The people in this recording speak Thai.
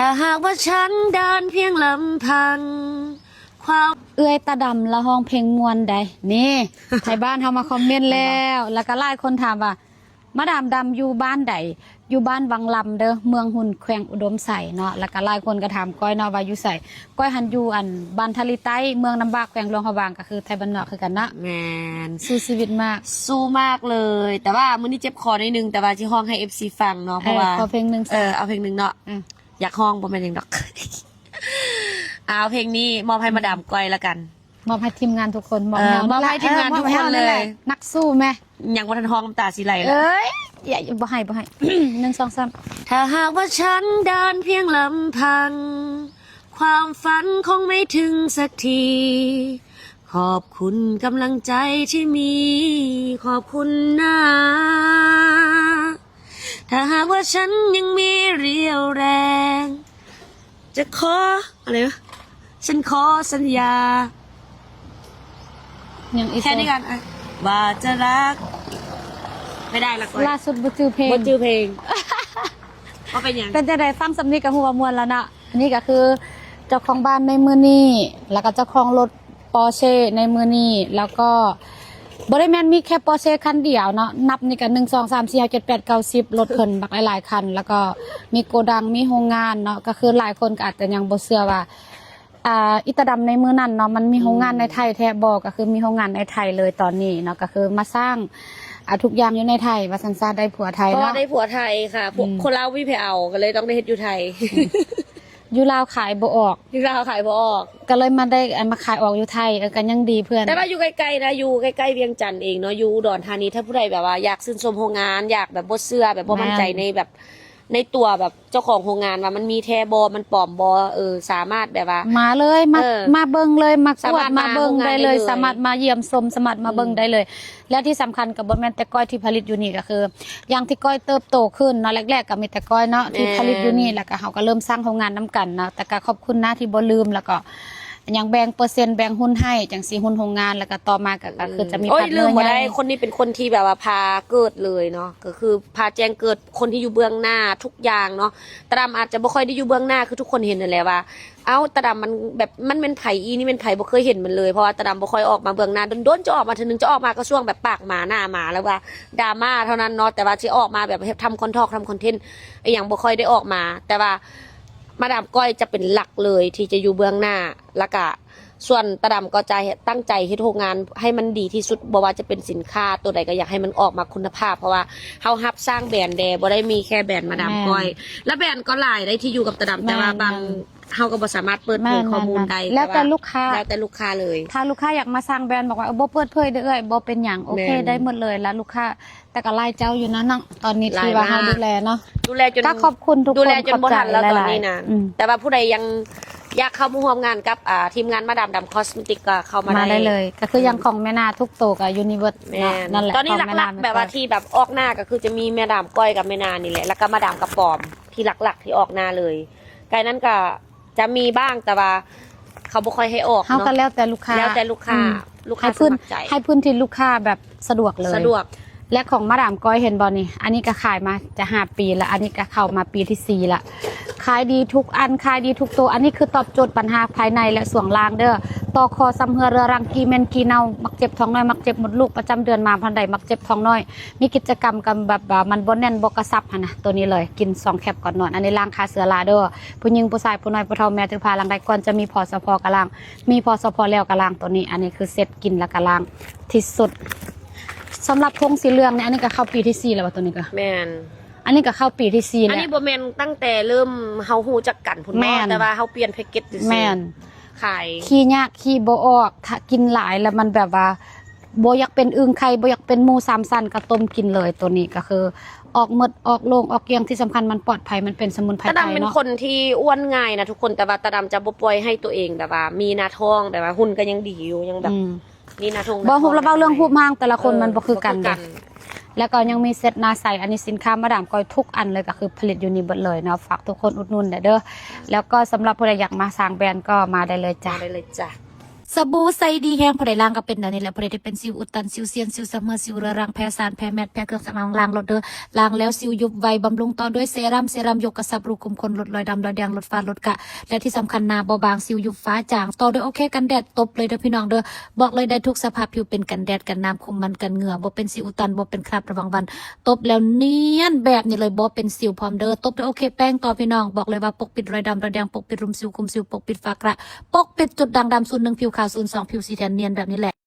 ถ้าหากว่าฉันเดินเพียงลำพังความเอื้อยตาดำละห้องเพลงมวนใดนี่ไทยบ้านเขามาคอมเมนต์แล้วก็หลายคนถามว่ามาดามดำอยู่บ้านใดอยู่บ้านวังลำเด้อเมืองหุ่นแขวงอุดมใส่เนาะแล้วก็หลายคนก็ถามก้อยเนาะว่าอยู่ใส่ก้อยหันอยู่บ้านทะเลใต้เมืองน้ำบากแขวงหลวงพระบางก็คือไทยบ้านนอกคือกันนะแมนสู้ชีวิตมากสู้มากเลยแต่ว่ามื้อนี้เจ็บคอนิดนึงแต่ว่าที่ห้องให้ FC ฟังเนาะเพราะว่าขอเพลงนึงเอาเพลงนึงเนาะอยากห้องบ่แม่นหยังดอก เอาเพลงนี้มอบให้มาดามก้อยละกันมอบให้ทีมงานทุกคนมอบให้ทีมงานทุกคนเลยนักสู้แม่ยังบ่ทันห้องน้ำตาสิไหลเลยอย่าบ่ให้ 1 2 3ถ้าหากว่าฉันเดินเพียงลำพังความฝันคงไม่ถึงสักทีขอบคุณกำลังใจที่มีขอบคุณนะถ้าหากว่าฉันยังมีเรี่ยวแรงจะขออะไรวะฉันขอสัญญาแค่นี้กันว่าจะรักไม่ได้ละก่อนล่าสุดบ่จือเพลงก็เป็นอย่างเป็นจะได้ฟังสำนีกับหัวมวลแล้วนะอันนี้ก็คือเจ้าของบ้านในมือนี้แล้วก็เจ้าของรถปอร์เช่ในมือนี้แล้วก็บริแมนมีแค่ปอร์เช่คันเดียวเนาะนับนี่กัน1 2 3 4 5 7 8 9 10รถเพิ่นบักหลายๆคันแล้วก็มีโกดังมีโรงงานเนาะก็คือหลายคนก็อาจจะยังบ่เชื่อว่าอิตาดำในมือนั่นเนาะมันมีโรงงานในไทยแท้บ่ก็คือมีโรงงานในไทยเลยตอนนี้เนาะก็คือมาสร้างทุกอย่างอยู่ในไทยว่าสันซาได้ผัวไทยเนาะได้ผัวไทยค่ะคนลาววิเพเอาก็เลยต้องได้เฮ็ดอยู่ไทยอยู่ลาวขายบ่ออกอยู่ลาวขายบ่ออกก็เลยมาได้มาขายออกอยู่ไทยกันยังดีเพื่อนแต่ว่าอยู่ใกล้ๆนะอยู่ใกล้ๆเวียงจันทน์เองเนาะอยู่อุดรธานีถ้าผู้ใดแบบว่าอยากซื้นชมโรงงานอยากแบบบ่เชื่อแบบบ่มั่นใจในแบบในตัวแบบเจ้าของโรงงานว่ามันมีแท้บ่มันปลอมบ่สามารถแบบว่ามาเลยมาเบิ่งเลยมากวดมาเบิ่งได้เลยสามารถมาเยี่ยมชมสามารถมาเบิ่งได้เลยและที่สำคัญกับบ่แม่นแต่ก้อยที่ผลิตอยู่นี่ก็คืออย่างที่ก้อยเติบโตขึ้นเนาะแรกๆก็มีแต่ก้อยเนาะที่ผลิตอยู่นี่แล้วก็เฮาก็เริ่มสร้างโรงงานนํกันเนาะแต่ก็ขอบคุณนะที่บ่ลืมแล้วก็ยังแบ่งเปอร์เซ็นต์แบ่งหุ้นให้จังสีหุ้นโรงงานแล้วก็ต่อมาก็คือจะมีพาร์ทเนอร์ใหญ่คนนี้เป็นคนที่แบบว่าพาเกิดเลยเนาะก็คือพาแจ้งเกิดคนที่อยู่เบื้องหน้าทุกอย่างเนาะตาดำอาจจะบ่ค่อยได้อยู่เบื้องหน้าคือทุกคนเห็นนั่นแหละว่าตาดำมันแบบมันเป็นไผนี่เป็นไผบ่เคยเห็นมันเลยเพราะว่าตาดำบ่ค่อยออกมาเบื้องหน้าโดนๆจะออกมาทีนึงจะออกมาก็ช่วงแบบปากหมาหน้าหมาแล้วว่าดราม่าเท่านั้นเนาะแต่ว่าที่ออกมาแบบทำคอนเทนต์อย่างบ่ค่อยได้ออกมาแต่ว่ามาดามก้อยจะเป็นหลักเลยที่จะอยู่เบื้องหน้าแล้วก็ส่วนตาดำก็จะตั้งใจเฮ็ดโรงงานให้มันดีที่สุดบ่ว่าจะเป็นสินค้าตัวใดก็อยากให้มันออกมาคุณภาพเพราะว่าเฮารับสร้างแบรนด์บ่ได้มีแค่แบรนด์มาดามก้อยและแบรนด์ก็หลายได้ที่อยู่กับตาดำแต่ว่าบางเฮาก็บ่สามารถเปิดเผยข้อมูลได้แล้วแต่ลูกค้าเลยถ้าลูกค้าอยากมาสร้างแบรนด์บอกว่าบ่เปิดเผยเด้อบ่เป็นหยังโอเคได้หมดเลยแล้วลูกค้าแต่ก็ไล่เจ้าอยู่นะเนาะตอนนี้ที่ว่าเฮาดูแลเนาะดูแลจนก็ขอบคุณทุกคนดูแลจนบ่ทันแล้วตอนนี้นะแต่ว่าผู้ใดยังอยากเข้ามาร่วมงานกับทีมงานมาดามดำคอสเมติกก็เข้ามาได้เลยก็คือยังของแม่นาทุกโตกับยูนิเวิร์สนั่นแหละตอนนี้หลักๆแบบว่าที่แบบออกหน้าก็คือจะมีแม่ดามก้อยกับแม่นานี่แหละแล้วก็มาดามกระป๋อมที่หลักๆที่ออกหน้าเลยไกลนั้นก็จะมีบ้างแต่ว่าเขาบ่ค่อยให้ออกเนาะก็แล้วแต่ลูกค้าให้พื้นที่ลูกค้าแบบสะดวกเลยสะดวกและของมาดามก้อยเห็นบอลนี่อันนี้ก็ขายมาจะ5 ปีแล้วอันนี้ก็เข้ามาปีที่4ละขายดีทุกอันขายดีทุกตัวอันนี้คือตอบโจทย์ปัญหาภายในและส่วงล่างเด้อต่อคอซ้ำเหือเรือรังกีเมนกีเนามักเจ็บท้องน้อยมักเจ็บหมดลูกประจำเดือนมาพันใดมักเจ็บท้องน้อยมีกิจกรรมกันแบบมันบนแน่นบกระซับนะตัวนี้เลยกิน2 แคปก่อนนอนอันนี้ล้างคาเสือลาเด้อผู้หญิงผู้ชายผู้น้อยผู้เฒ่าแม่ถือพาลังใดก่อนจะมีพอสพกะลังมีพอสพแล้วกะลังตัวนี้อันนี้คือเซตกินและกะลังที่สุดสำหรับธงสีเหลืองเนี่ยอันนี้ก็เข้าปีที่4แล้วว่าตัวนี้ก็แม่นอันนี้ก็เข้าปีที่4แล้วอันนี้บ่แม่นตั้งแต่เริ่มเฮาฮู้จักกันพุ่นเนาะแต่ว่าเฮาเปลี่ยนแพ็คเกจซื่อแม่นขายขี้ยากขี้บ่ออกถ้ากินหลายแล้วมันแบบว่าบ่อยากเป็นอึ่งไข่บ่อยากเป็นหมู3 สั้นก็ต้มกินเลยตัวนี้ก็คือออกหมดออกโลงออกเกลียงที่สำคัญมันปลอดภัยมันเป็นสมุนไพรไทยเนาะตาดำเป็นคนที่อ้วนง่ายนะทุกคนแต่ว่าตาดำจะบ่ปล่อยให้ตัวเองแบบว่ามีหน้าท้องแต่ว่าหุ่นก็ยังดีอยู่ยังแบบนี่นะทงบ่ฮู้ระเบ้าเรื่องฮู้มากแต่ละคนมันบ่คือกันแล้วก็ยังมีเซตนาใสอันนี้สินค้ามาดามก้อยทุกอันเลยก็คือผลิตอยู่นี่เบิดเลยเนาะฝากทุกคนอุดหนุนเด้อแล้วก็สำหรับผู้ใดอยากมาสร้างแบรนด์ก็มาได้เลยจ้ะ สบู่ใส่ดีแห้งพอได้ล้างก็เป็นแบบนี้แหละพอได้เป็นสิวอุดตันสิวเซียนสิวซัมเมอร์สิวเรื้อรังแพ้สารแพ้แมทแพ้เครื่องสำอางล้างรถเด้อล้างแล้วสิวยุบไวบำรุงต่อด้วยเซรั่มยกกระชับรูขุมขนลดรอยดำรอยแดงลดฝ้าลดกะและที่สำคัญหน้าเบาบางสิวยุบฟ้าจางต่อด้วยโอเคกันแดดตบเลยเด้อพี่น้องเด้อบอกเลยได้ทุกสภาพผิวเป็นกันแดดกันน้ำคุมมันกันเหงื่อบ่เป็นสิวอุดตันบ่เป็นคราบระวังวันตบแล้วเนียนแบบนี้เลยบ่เป็นสิวพร้อมเด้อตบด้วยโอเคแป้งต่อพี่น้องบอกเลยว่าปกปิดรอยดำรอยแดงปกปิดรุมสิวคุมสิวปกปิดฝ้ากระปกปิดจุดด่างดำ01ผิวขาว02ผิวสีแทนเนียนแบบนี้แหละ